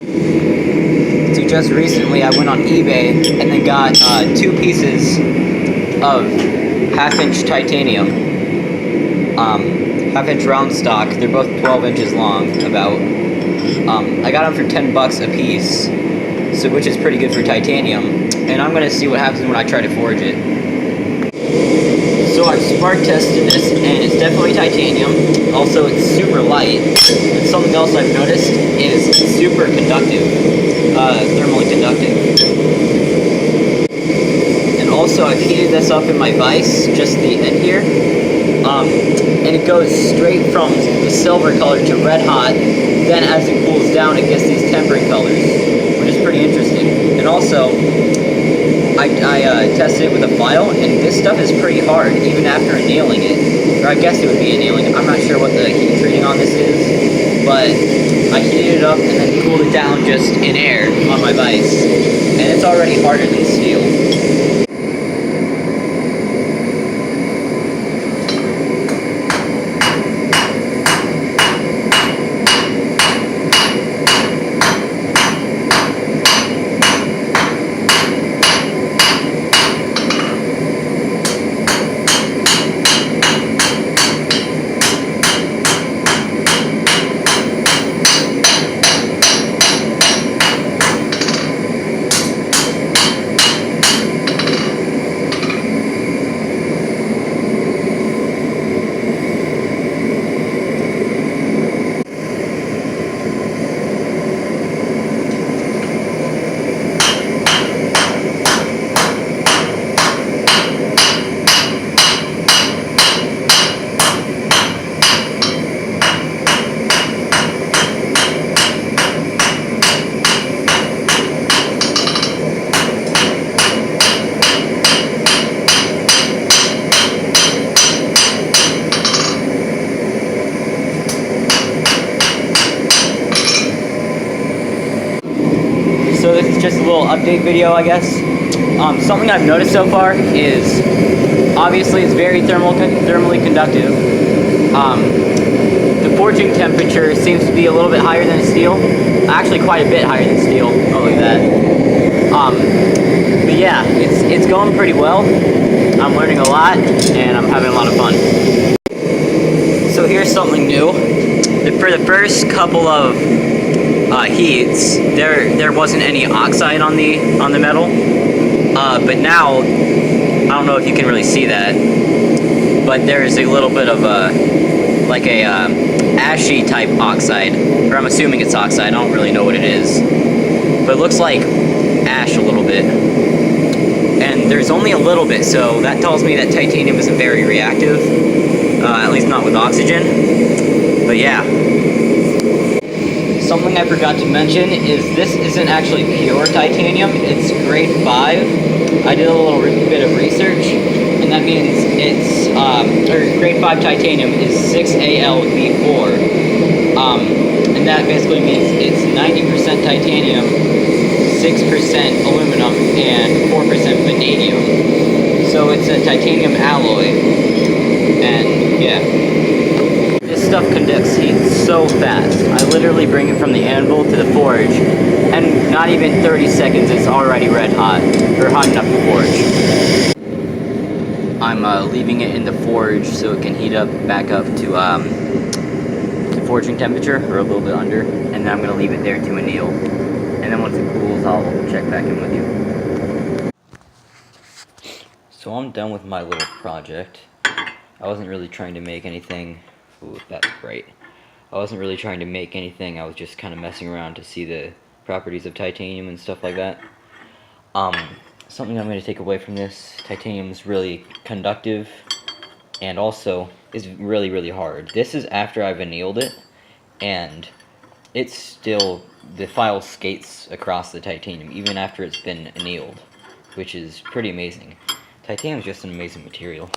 So just recently I went on eBay and then got 2 pieces of half-inch titanium, half-inch round stock. They're both 12 inches long, about. I got them for $10 a piece, so which is pretty good for titanium. And I'm gonna see what happens when I try to forge it. So I've spark tested this, and it's definitely titanium. Also, it's super light. And something else I've noticed is it's super conductive, thermally conductive. And also, I've heated this up in my vise, just the end here, and it goes straight from the silver color to red hot. Then, as it cools down, it gets these temperate colors, which is pretty interesting. And also, I tested it with a file, and this stuff is pretty hard, even after annealing it. Or I guess it would be annealing. I'm not sure what the heat treating on this is, but I heated it up and then cooled it down just in air on my vise, and it's already harder than steel. So this is just a little update video, I guess. Something I've noticed so far is, obviously it's very thermally conductive. The forging temperature seems to be a little bit higher than steel. Actually quite a bit higher than steel. Oh, look at that. But yeah, it's going pretty well. I'm learning a lot, and I'm having a lot of fun. So here's something new. For the first couple of heats, there wasn't any oxide on the metal, but now I don't know if you can really see that, but there's a little bit of like a ashy type oxide, or I'm assuming it's oxide. I don't really know what it is, but it looks like ash a little bit, and there's only a little bit, so that tells me that titanium isn't very reactive, at least not with oxygen. But yeah. Something I forgot to mention is this isn't actually pure titanium, it's grade 5. I did a little bit of research, and that means it's, or grade 5 titanium is 6AlB4. And that basically means it's 90% titanium, 6% aluminum, and 4% vanadium. So it's a titanium alloy, and yeah. This stuff conducts heat so fast. I literally bring it from the anvil to the forge, and not even 30 seconds it's already red hot, or hot enough to forge. I'm leaving it in the forge so it can heat up back up to forging temperature, or a little bit under, and then I'm going to leave it there to anneal. And then once it cools, I'll check back in with you. So I'm done with my little project. I wasn't really trying to make anything. Ooh, that's great. I wasn't really trying to make anything, I was just kind of messing around to see the properties of titanium and stuff like that. Something I'm going to take away from this, titanium is really conductive, and also is really, really hard. This is after I've annealed it, and it's still, the file skates across the titanium, even after it's been annealed, which is pretty amazing. Titanium is just an amazing material.